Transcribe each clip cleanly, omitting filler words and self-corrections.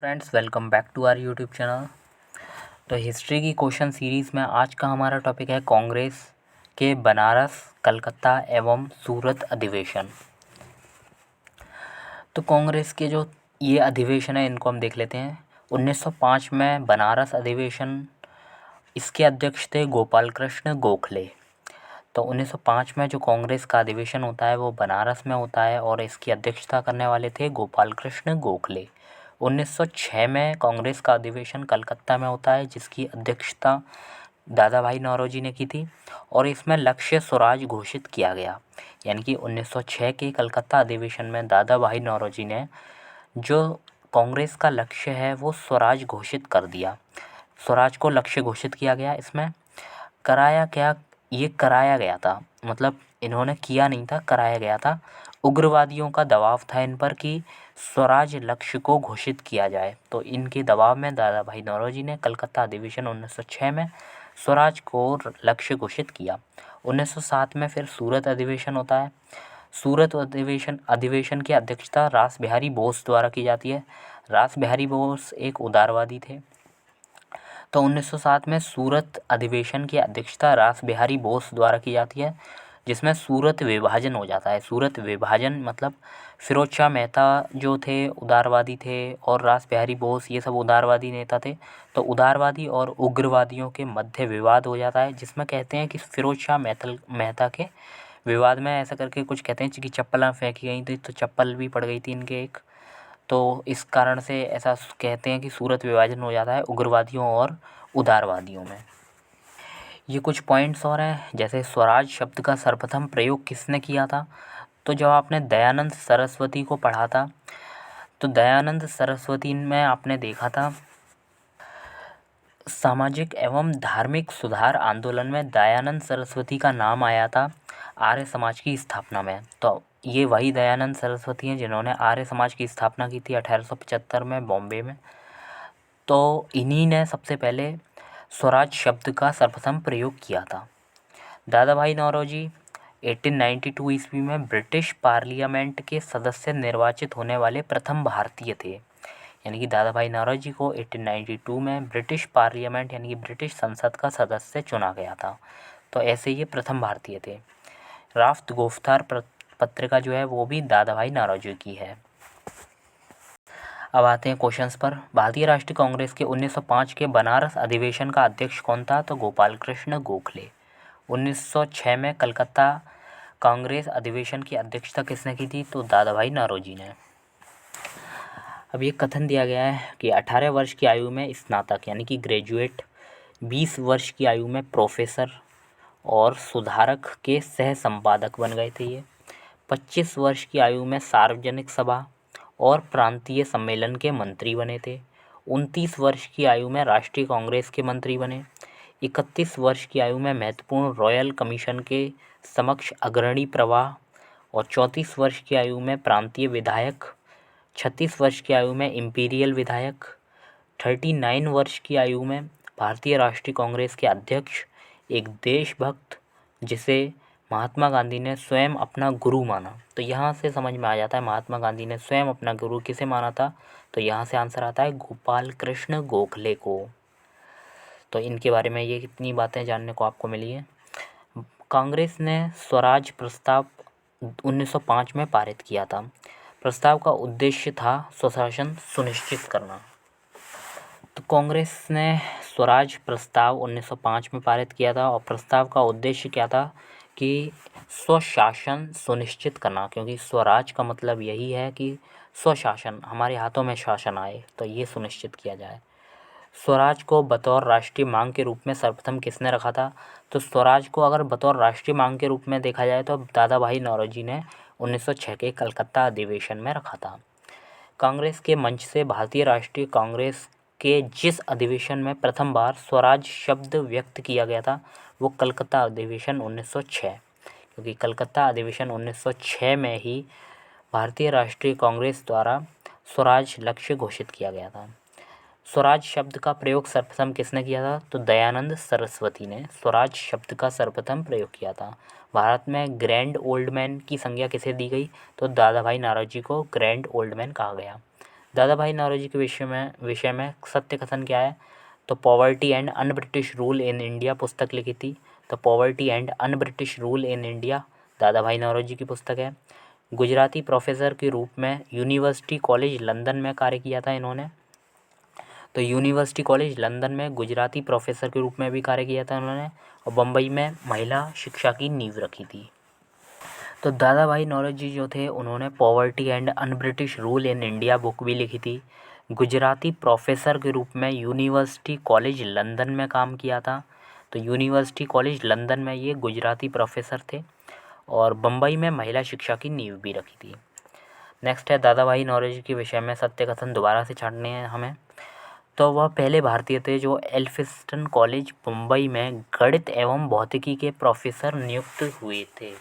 Friends, welcome back to our YouTube channel. तो history की question series में आज का हमारा टॉपिक है कांग्रेस के बनारस, कलकत्ता एवं सूरत अधिवेशन। तो कांग्रेस के जो ये अधिवेशन है इनको हम देख लेते हैं। 1905 में बनारस अधिवेशन, इसके अध्यक्ष थे गोपाल कृष्ण गोखले। तो 1905 में जो कांग्रेस का अधिवेशन होता है वो बनारस में होता है और इसकी अध्यक्षता करने वाले थे गोपाल कृष्ण गोखले। 1906 में कांग्रेस का अधिवेशन कलकत्ता में होता है जिसकी अध्यक्षता दादा भाई नौरोजी ने की थी और इसमें लक्ष्य स्वराज घोषित किया गया। यानी कि 1906 के कलकत्ता अधिवेशन में दादा भाई नौरोजी ने जो कांग्रेस का लक्ष्य है वो स्वराज घोषित कर दिया। स्वराज को लक्ष्य घोषित किया गया। इसमें कराया क्या, ये कराया गया था, मतलब इन्होंने किया नहीं था, कराया गया था। उग्रवादियों का दबाव था इन पर कि स्वराज लक्ष्य को घोषित किया जाए, तो इनके दबाव में दादा भाई नौरोजी ने कलकत्ता अधिवेशन 1906 में स्वराज को लक्ष्य घोषित किया। 1907 में फिर सूरत अधिवेशन होता है। सूरत अधिवेशन की अध्यक्षता रास बिहारी बोस द्वारा की जाती है। रास बिहारी बोस एक उदारवादी थे। तो 1907 में सूरत अधिवेशन की अध्यक्षता रास बिहारी बोस द्वारा की जाती है जिसमें सूरत विभाजन हो जाता है। सूरत विभाजन मतलब फिरोज शाह मेहता जो थे उदारवादी थे और रास बिहारी बोस ये सब उदारवादी नेता थे। तो उदारवादी और उग्रवादियों के मध्य विवाद हो जाता है जिसमें कहते हैं कि फिरोज शाह मेहता के विवाद में ऐसा करके कुछ कहते हैं कि चप्पलें फेंकी गई थी, तो चप्पल भी पड़ गई थी इनके एक। तो इस कारण से ऐसा कहते हैं कि सूरत विभाजन हो जाता है उग्रवादियों और उदारवादियों में। ये कुछ पॉइंट्स और हैं, जैसे स्वराज शब्द का सर्वप्रथम प्रयोग किसने किया था। तो जब आपने दयानंद सरस्वती को पढ़ा था तो दयानंद सरस्वती में आपने देखा था सामाजिक एवं धार्मिक सुधार आंदोलन में दयानंद सरस्वती का नाम आया था आर्य समाज की स्थापना में। तो ये वही दयानंद सरस्वती हैं जिन्होंने आर्य समाज की स्थापना की थी 1875 में बॉम्बे में। तो इन्हीं ने सबसे पहले स्वराज शब्द का सर्वप्रथम प्रयोग किया था। दादा भाई नौरोजी 1892 ईस्वी में ब्रिटिश पार्लियामेंट के सदस्य निर्वाचित होने वाले प्रथम भारतीय थे। यानी कि दादा भाई नौरोजी को 1892 में ब्रिटिश पार्लियामेंट यानी कि ब्रिटिश संसद का सदस्य चुना गया था। तो ऐसे ये प्रथम भारतीय थे। राफ्त गोफ्तार पत्रिका जो है वो भी दादा भाई नौरोजी की है। अब आते हैं क्वेश्चंस पर। भारतीय राष्ट्रीय कांग्रेस के 1905 के बनारस अधिवेशन का अध्यक्ष कौन था। तो गोपाल कृष्ण गोखले। 1906 में कलकत्ता कांग्रेस अधिवेशन की अध्यक्षता किसने की थी। तो दादा भाई नौरोजी ने। अब ये कथन दिया गया है कि 18 वर्ष की आयु में स्नातक यानी कि ग्रेजुएट, 20 वर्ष की आयु में प्रोफेसर और सुधारक के सह संपादक बन गए थे ये। 25 वर्ष की आयु में सार्वजनिक सभा और प्रांतीय सम्मेलन के मंत्री बने थे। 29 वर्ष की आयु में राष्ट्रीय कांग्रेस के मंत्री बने। 31 वर्ष की आयु में महत्वपूर्ण रॉयल कमीशन के समक्ष अग्रणी प्रवाह और 34 वर्ष की आयु में प्रांतीय विधायक, 36 वर्ष की आयु में इम्पीरियल विधायक, 39 वर्ष की आयु में भारतीय राष्ट्रीय कांग्रेस के अध्यक्ष, एक देशभक्त जिसे महात्मा गांधी ने स्वयं अपना गुरु माना। तो यहाँ से समझ में आ जाता है महात्मा गांधी ने स्वयं अपना गुरु किसे माना था। तो यहाँ से आंसर आता है गोपाल कृष्ण गोखले को। तो इनके बारे में ये कितनी बातें जानने को आपको मिली है। कांग्रेस ने स्वराज प्रस्ताव 1905 में पारित किया था। प्रस्ताव का उद्देश्य था स्वशासन सुनिश्चित करना। तो कांग्रेस ने स्वराज प्रस्ताव 1905 में पारित किया था और प्रस्ताव का उद्देश्य क्या था कि स्वशासन सुनिश्चित करना, क्योंकि स्वराज का मतलब यही है कि स्वशासन, हमारे हाथों में शासन आए, तो ये सुनिश्चित किया जाए। स्वराज को बतौर राष्ट्रीय मांग के रूप में सर्वप्रथम किसने रखा था। तो स्वराज को अगर बतौर राष्ट्रीय मांग के रूप में देखा जाए तो दादा भाई नौरोजी ने 1906 के कलकत्ता अधिवेशन में रखा था। कांग्रेस के मंच से भारतीय राष्ट्रीय कांग्रेस के जिस अधिवेशन में प्रथम बार स्वराज शब्द व्यक्त किया गया था वो कलकत्ता अधिवेशन 1906, क्योंकि कलकत्ता अधिवेशन 1906 में ही भारतीय राष्ट्रीय कांग्रेस द्वारा स्वराज लक्ष्य घोषित किया गया था। स्वराज शब्द का प्रयोग सर्वप्रथम किसने किया था। तो दयानंद सरस्वती ने स्वराज शब्द का सर्वप्रथम प्रयोग किया था। भारत में ग्रैंड ओल्ड मैन की संज्ञा किसे दी गई। तो दादा भाई नौरोजी को ग्रैंड ओल्ड मैन कहा गया। दादा भाई नौरोजी के विषय में सत्य कथन क्या है, तो poverty and un British rule in India पुस्तक लिखी थी। तो poverty and un British rule in India दादा भाई नौरोजी की पुस्तक है। गुजराती प्रोफेसर के रूप में यूनिवर्सिटी कॉलेज लंदन में कार्य किया था इन्होंने। तो यूनिवर्सिटी कॉलेज लंदन में गुजराती प्रोफेसर के रूप में भी कार्य किया था उन्होंने, और बम्बई में महिला शिक्षा की नींव रखी थी। तो दादा भाई नौरोजी जो थे उन्होंने poverty and un British rule in India book भी लिखी थी। गुजराती प्रोफेसर के रूप में यूनिवर्सिटी कॉलेज लंदन में काम किया था। तो यूनिवर्सिटी कॉलेज लंदन में ये गुजराती प्रोफेसर थे, और बम्बई में महिला शिक्षा की नींव भी रखी थी। नेक्स्ट है दादा भाई नौरोजी के विषय में सत्य कथन दोबारा से छांटने हैं हमें। तो वह पहले भारतीय थे जो एल्फिंस्टन कॉलेज मुंबई में गणित एवं भौतिकी के प्रोफेसर नियुक्त हुए थे।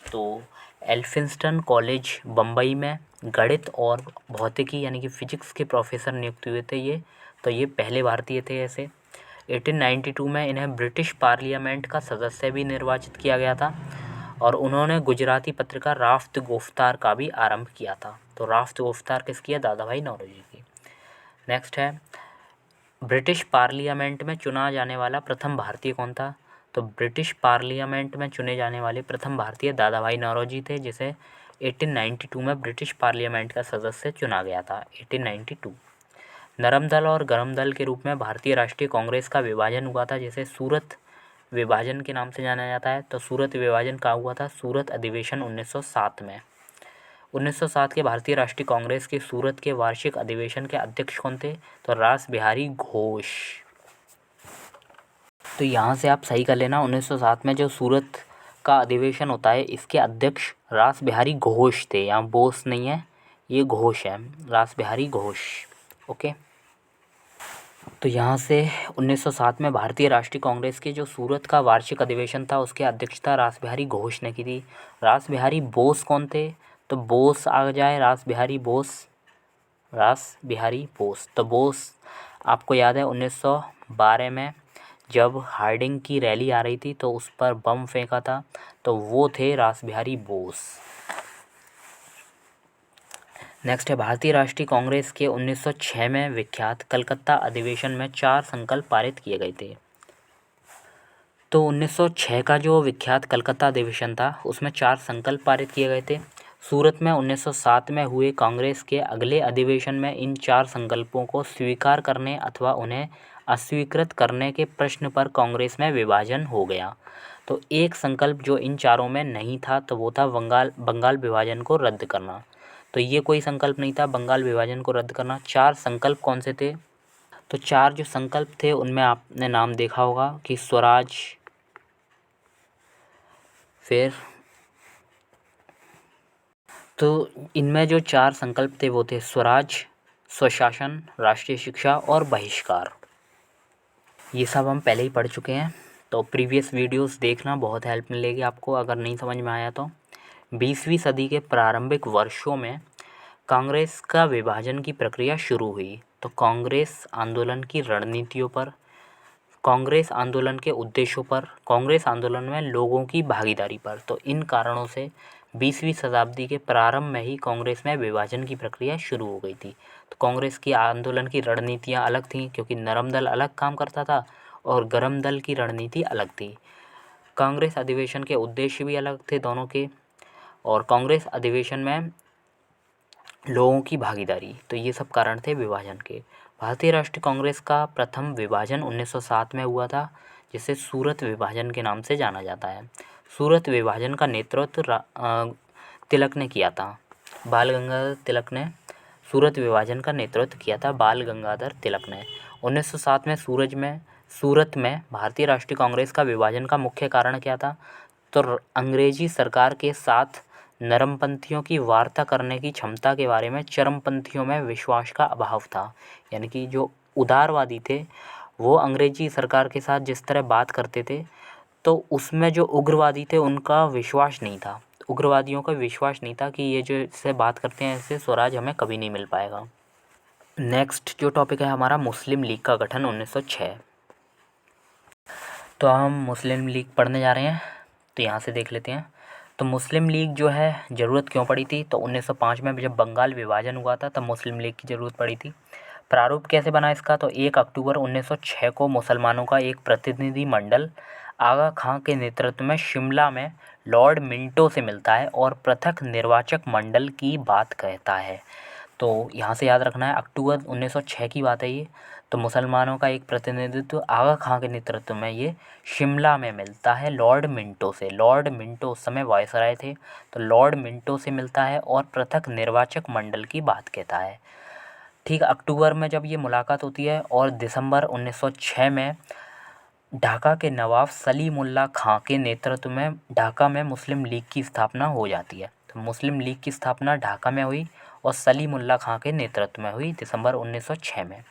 तो एल्फिंस्टन कॉलेज बम्बई में गणित और भौतिकी यानी कि फिजिक्स के प्रोफेसर नियुक्त हुए थे ये। तो ये पहले भारतीय थे ऐसे। 1892 में इन्हें ब्रिटिश पार्लियामेंट का सदस्य भी निर्वाचित किया गया था, और उन्होंने गुजराती पत्रिका राफ्त गोफ्तार का भी आरंभ किया था। तो राफ्त गोफ्तार किसकी है, दादा भाई नौरोजी की। नेक्स्ट है ब्रिटिश पार्लियामेंट में चुना जाने वाला प्रथम भारतीय कौन था। तो ब्रिटिश पार्लियामेंट में चुने जाने वाले प्रथम भारतीय दादा भाई नौरोजी थे, जिसे 1892 में ब्रिटिश पार्लियामेंट का सदस्य चुना गया था। 1892 नरम दल और गरम दल के रूप में भारतीय राष्ट्रीय कांग्रेस का विभाजन हुआ था, जिसे सूरत विभाजन के नाम से जाना जाता है। तो सूरत विभाजन कहाँ हुआ था, सूरत अधिवेशन 1907 में। 1907 के भारतीय राष्ट्रीय कांग्रेस के सूरत के वार्षिक अधिवेशन के अध्यक्ष कौन थे, तो रास बिहारी घोष। तो यहाँ से आप सही कर लेना, 1907 में जो सूरत का अधिवेशन होता है इसके अध्यक्ष रास बिहारी घोष थे। यहाँ बोस नहीं है, ये घोष है, रास बिहारी घोष। ओके। तो यहाँ से 1907 में भारतीय राष्ट्रीय कांग्रेस के जो सूरत का वार्षिक अधिवेशन था उसकी अध्यक्षता रास बिहारी घोष ने की थी। रास बिहारी बोस कौन थे, तो बोस आ जाए, रास बिहारी बोस, रास बिहारी बोस। तो बोस आपको याद है 1912 में जब हार्डिंग की रैली आ रही थी तो उस पर बम फेंका था, तो वो थे रास बिहारी बोस। नेक्स्ट है भारतीय राष्ट्रीय कांग्रेस के 1906 में विख्यात कलकत्ता अधिवेशन में 4 संकल्प पारित किए गए थे। तो 1906 का जो विख्यात कलकत्ता अधिवेशन था उसमें 4 संकल्प पारित किए गए थे। सूरत में 1907 में हुए कांग्रेस के अगले अधिवेशन में इन 4 संकल्पों को स्वीकार करने अथवा उन्हें अस्वीकृत करने के प्रश्न पर कांग्रेस में विभाजन हो गया। तो एक संकल्प जो इन चारों में नहीं था तो वो था बंगाल विभाजन को रद्द करना। तो ये कोई संकल्प नहीं था बंगाल विभाजन को रद्द करना। 4 संकल्प कौन से थे, तो 4 जो संकल्प थे उनमें आपने नाम देखा होगा कि स्वराज, फिर तो इनमें जो 4 संकल्प थे वो थे स्वराज, स्वशासन, राष्ट्रीय शिक्षा और बहिष्कार। ये सब हम पहले ही पढ़ चुके हैं, तो प्रीवियस वीडियोस देखना, बहुत हेल्प मिलेगी आपको अगर नहीं समझ में आया तो। 20वीं सदी के प्रारंभिक वर्षों में कांग्रेस का विभाजन की प्रक्रिया शुरू हुई। तो कांग्रेस आंदोलन की रणनीतियों पर, कांग्रेस आंदोलन के उद्देश्यों पर, कांग्रेस आंदोलन में लोगों की भागीदारी पर, तो इन कारणों से 20वीं शताब्दी के प्रारंभ में ही कांग्रेस में विभाजन की प्रक्रिया शुरू हो गई थी। तो कांग्रेस की आंदोलन की रणनीतियाँ अलग थीं, क्योंकि नरम दल अलग काम करता था और गरम दल की रणनीति अलग थी। कांग्रेस अधिवेशन के उद्देश्य भी अलग थे दोनों के, और कांग्रेस अधिवेशन में लोगों की भागीदारी, तो ये सब कारण थे विभाजन के। भारतीय राष्ट्रीय कांग्रेस का प्रथम विभाजन 1907 में हुआ था, जिसे सूरत विभाजन के नाम से जाना जाता है। सूरत विभाजन का नेतृत्व तिलक ने किया था, बाल गंगाधर तिलक ने सूरत विभाजन का नेतृत्व किया था, बाल गंगाधर तिलक ने। 1907 में सूरत में भारतीय राष्ट्रीय कांग्रेस का विभाजन का मुख्य कारण क्या था, तो अंग्रेजी सरकार के साथ नरमपंथियों की वार्ता करने की क्षमता के बारे में चरमपंथियों में विश्वास का अभाव था। यानी कि जो उदारवादी थे वो अंग्रेजी सरकार के साथ जिस तरह बात करते थे तो उसमें जो उग्रवादी थे उनका विश्वास नहीं था, उग्रवादियों का विश्वास नहीं था कि ये जो इससे बात करते हैं इससे स्वराज हमें कभी नहीं मिल पाएगा। नेक्स्ट जो टॉपिक है हमारा मुस्लिम लीग का गठन 1906। तो हम मुस्लिम लीग पढ़ने जा रहे हैं, तो यहाँ से देख लेते हैं। तो मुस्लिम लीग जो है ज़रूरत क्यों पड़ी थी? तो 1905 में जब बंगाल विभाजन हुआ था तब मुस्लिम लीग की ज़रूरत पड़ी थी। प्रारूप कैसे बना इसका? तो 1 अक्टूबर 1906 को मुसलमानों का एक प्रतिनिधि मंडल आगा खां के नेतृत्व में शिमला में लॉर्ड मिंटो से मिलता है और पृथक निर्वाचक मंडल की बात कहता है। तो यहाँ से याद रखना है, अक्टूबर 1906 की बात है ये। तो मुसलमानों का एक प्रतिनिधित्व आगा खां के नेतृत्व में ये शिमला में मिलता है लॉर्ड मिंटो से। लॉर्ड मिंटो उस समय वायसराय थे, तो लॉर्ड मिंटो से मिलता है और पृथक निर्वाचक मंडल की बात कहता है। ठीक अक्टूबर में जब ये मुलाकात होती है और दिसंबर 1906 में ढाका के नवाब सलीमुल्लाह खां के नेतृत्व में ढाका में मुस्लिम लीग की स्थापना हो जाती है। तो मुस्लिम लीग की स्थापना ढाका में हुई और सलीमुल्लाह खां के नेतृत्व में हुई दिसंबर 1906 में।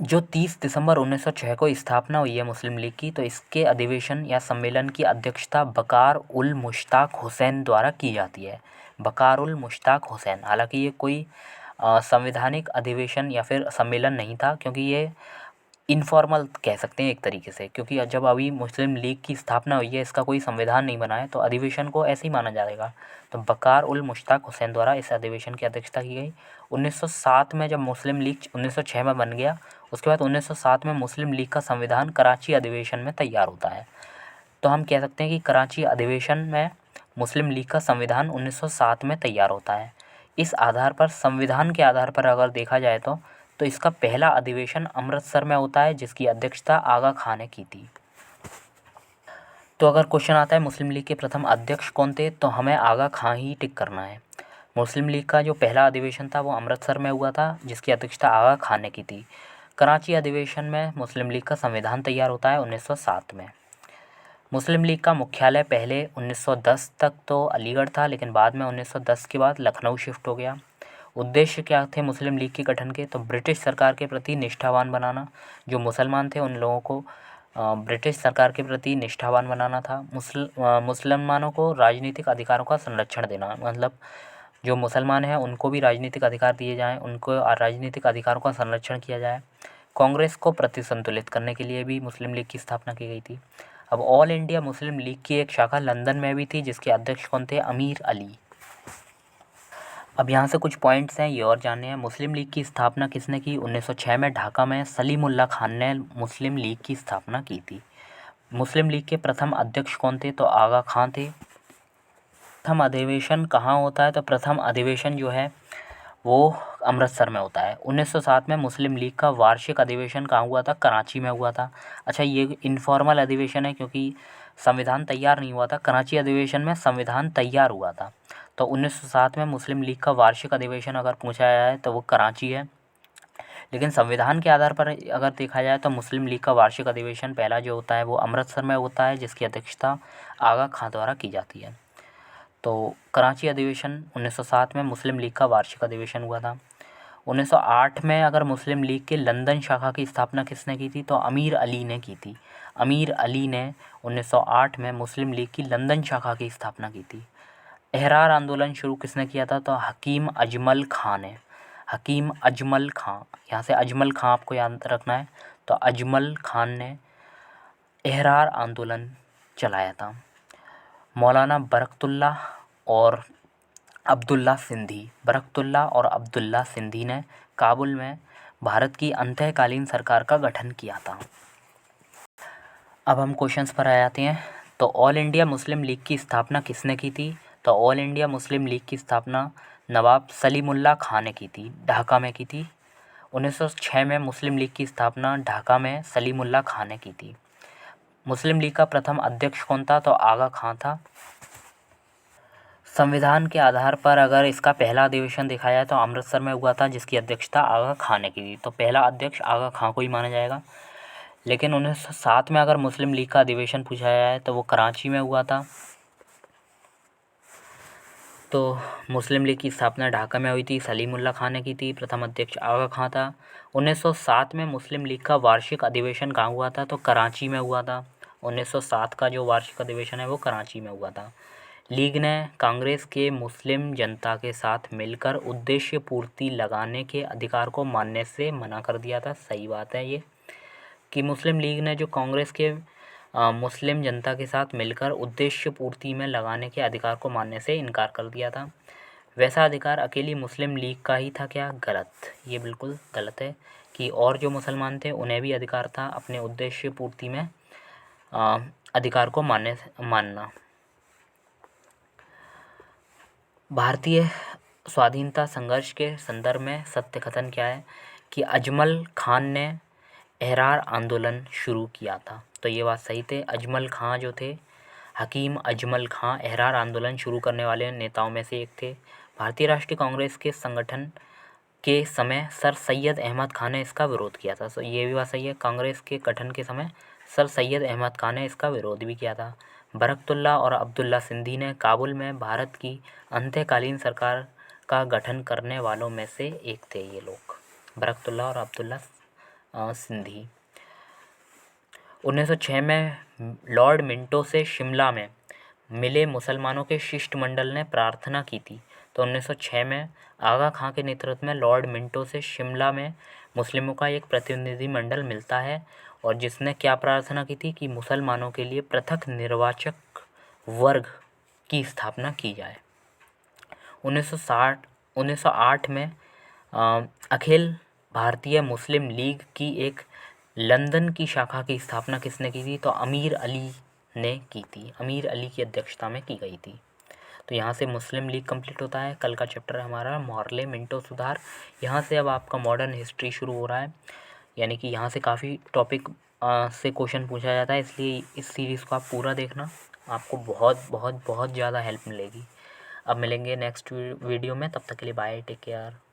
जो 30 दिसंबर 1906 को स्थापना हुई है मुस्लिम लीग की, तो इसके अधिवेशन या सम्मेलन की अध्यक्षता बकार उल मुश्ताक हुसैन द्वारा की जाती है। बकार उल मुश्ताक हुसैन। हालांकि ये कोई संवैधानिक अधिवेशन या फिर सम्मेलन नहीं था, क्योंकि ये इनफॉर्मल कह सकते हैं एक तरीके से, क्योंकि जब अभी मुस्लिम लीग की स्थापना हुई है, इसका कोई संविधान नहीं बना है, तो अधिवेशन को ऐसे ही माना जाएगा। तो बकार उल मुश्ताक हुसैन द्वारा इस अधिवेशन की अध्यक्षता की गई। 1907 में जब मुस्लिम लीग 1906 में बन गया, उसके बाद 1907 में मुस्लिम लीग का संविधान कराची अधिवेशन में तैयार होता है। तो हम कह सकते हैं कि कराची अधिवेशन में मुस्लिम लीग का संविधान 1907 में तैयार होता है। इस आधार पर, संविधान के आधार पर अगर देखा जाए तो इसका पहला अधिवेशन अमृतसर में होता है, जिसकी अध्यक्षता आगा खां ने की थी। तो अगर क्वेश्चन आता है मुस्लिम लीग के प्रथम अध्यक्ष कौन थे, तो हमें आगा खां ही टिक करना है। मुस्लिम लीग का जो पहला अधिवेशन था वो अमृतसर में हुआ था, जिसकी अध्यक्षता आगा खां ने की थी। कराची अधिवेशन में मुस्लिम लीग का संविधान तैयार होता है 1907 में। मुस्लिम लीग का मुख्यालय पहले 1910 तक तो अलीगढ़ था, लेकिन बाद में 1910 के बाद लखनऊ शिफ्ट हो गया। उद्देश्य क्या थे मुस्लिम लीग के गठन के? तो ब्रिटिश सरकार के प्रति निष्ठावान बनाना। जो मुसलमान थे उन लोगों को ब्रिटिश सरकार के प्रति निष्ठावान बनाना था। मुसलमानों को राजनीतिक अधिकारों का संरक्षण देना, मतलब जो मुसलमान हैं उनको भी राजनीतिक अधिकार दिए जाएं, उनको राजनीतिक अधिकारों का संरक्षण किया जाए। कांग्रेस को प्रतिसंतुलित करने के लिए भी मुस्लिम लीग की स्थापना की गई थी। अब ऑल इंडिया मुस्लिम लीग की एक शाखा लंदन में भी थी, जिसके अध्यक्ष कौन थे? अमीर अली। अब यहाँ से कुछ पॉइंट्स हैं ये और जानने हैं। मुस्लिम लीग की स्थापना किसने की? 1906 में ढाका में सलीमुल्लाह खान ने मुस्लिम लीग की स्थापना की थी। मुस्लिम लीग के प्रथम अध्यक्ष कौन थे? तो आगा खां थे। प्रथम अधिवेशन कहाँ होता है? तो प्रथम अधिवेशन जो है वो अमृतसर में होता है। 1907 में मुस्लिम लीग का वार्षिक अधिवेशन कहाँ हुआ था? कराची में हुआ था। अच्छा, ये इनफॉर्मल अधिवेशन है क्योंकि संविधान तैयार नहीं हुआ था। कराची अधिवेशन में संविधान तैयार हुआ था। तो 1907 में मुस्लिम लीग का वार्षिक अधिवेशन अगर पूछा जाए तो वो कराची है। लेकिन संविधान के आधार पर अगर देखा जाए तो मुस्लिम लीग का वार्षिक अधिवेशन पहला जो होता है वो अमृतसर में होता है, जिसकी अध्यक्षता आगा खां द्वारा की जाती है। तो कराची अधिवेशन 1907 में मुस्लिम लीग का वार्षिक अधिवेशन हुआ था। 1908 में अगर मुस्लिम लीग के लंदन शाखा की स्थापना किसने की थी? तो अमीर अली ने की थी। अमीर अली ने 1908 में मुस्लिम लीग की लंदन शाखा की स्थापना की थी। एहरार आंदोलन शुरू किसने किया था? तो हकीम अजमल खां ने। हकीम अजमल खां, यहाँ से अजमल खां आपको याद रखना है। तो अजमल खान ने एहरार आंदोलन चलाया था। मौलाना बरकतुल्लाह और अब्दुल्ला सिंधी ने काबुल में भारत की अंतःकालीन सरकार का गठन किया था। अब हम क्वेश्चंस पर आ जाते हैं। तो ऑल इंडिया मुस्लिम लीग की स्थापना किसने की थी? तो ऑल इंडिया मुस्लिम लीग की स्थापना नवाब सलीमुल्लाह खां ने की थी, ढाका में की थी। 1906 में मुस्लिम लीग की स्थापना ढाका में सलीमुल्लाह खां ने की थी। मुस्लिम लीग का प्रथम अध्यक्ष कौन था? तो आगा खां था। संविधान के आधार पर अगर इसका पहला अधिवेशन देखा जाए तो अमृतसर में हुआ था, जिसकी अध्यक्षता आगा खां ने की थी। तो पहला अध्यक्ष आगा खां को ही माना जाएगा। लेकिन 1907 में अगर मुस्लिम लीग का अधिवेशन पूछा जाए तो वो कराची में हुआ था। तो मुस्लिम लीग की स्थापना ढाका में हुई थी, सलीमुल्लाह खां ने की थी, प्रथम अध्यक्ष आगा खां था। 1907 में मुस्लिम लीग का वार्षिक अधिवेशन कहाँ हुआ था? तो कराची में हुआ था। 1907 का जो वार्षिक अधिवेशन है वो कराची में हुआ था। लीग ने कांग्रेस के मुस्लिम जनता के साथ मिलकर उद्देश्य पूर्ति लगाने के अधिकार को मानने से मना कर दिया था। सही बात है ये कि मुस्लिम लीग ने जो कांग्रेस के मुस्लिम जनता के साथ मिलकर उद्देश्य पूर्ति में लगाने के अधिकार को मानने से इनकार कर दिया था। वैसा अधिकार अकेली मुस्लिम लीग का ही था क्या? गलत, ये बिल्कुल गलत है कि और जो मुसलमान थे उन्हें भी अधिकार था अपने उद्देश्य पूर्ति में अधिकार को मानना। भारतीय स्वाधीनता संघर्ष के संदर्भ में सत्य कथन क्या है कि अजमल खान ने एहरार आंदोलन शुरू किया था। तो ये बात सही थे। अजमल खां जो थे, हकीम अजमल खां एहरार आंदोलन शुरू करने वाले नेताओं में से एक थे। भारतीय राष्ट्रीय कांग्रेस के संगठन के समय सर सैयद अहमद खान ने इसका विरोध किया था। तो ये भी बात सही है। कांग्रेस के गठन के समय सर सैयद अहमद खान ने इसका विरोध भी किया था। बरकतुल्लाह और अब्दुल्ला सिंधी ने काबुल में भारत की अंतकालीन सरकार का गठन करने वालों में से एक थे ये लोग, बरकतुल्लाह और अब्दुल्ला सिंधी। 1906 में लॉर्ड मिंटो से शिमला में मिले मुसलमानों के शिष्टमंडल ने प्रार्थना की थी। तो 1906 में आगा खां के नेतृत्व में लॉर्ड मिंटो से शिमला में मुस्लिमों का एक प्रतिनिधिमंडल मिलता है और जिसने क्या प्रार्थना की थी कि मुसलमानों के लिए पृथक निर्वाचक वर्ग की स्थापना की जाए। 1908 में अखिल भारतीय मुस्लिम लीग की एक लंदन की शाखा की स्थापना किसने की थी? तो अमीर अली ने की थी। अमीर अली की अध्यक्षता में की गई थी। तो यहाँ से मुस्लिम लीग कंप्लीट होता है। कल का चैप्टर हमारा मॉर्ले मिंटो सुधार। यहाँ से अब आपका मॉडर्न हिस्ट्री शुरू हो रहा है, यानी कि यहाँ से काफ़ी टॉपिक से क्वेश्चन पूछा जाता है, इसलिए इस सीरीज़ को आप पूरा देखना, आपको बहुत बहुत बहुत ज़्यादा हेल्प मिलेगी। अब मिलेंगे नेक्स्ट वीडियो में, तब तक के लिए बाय, टेक केयर।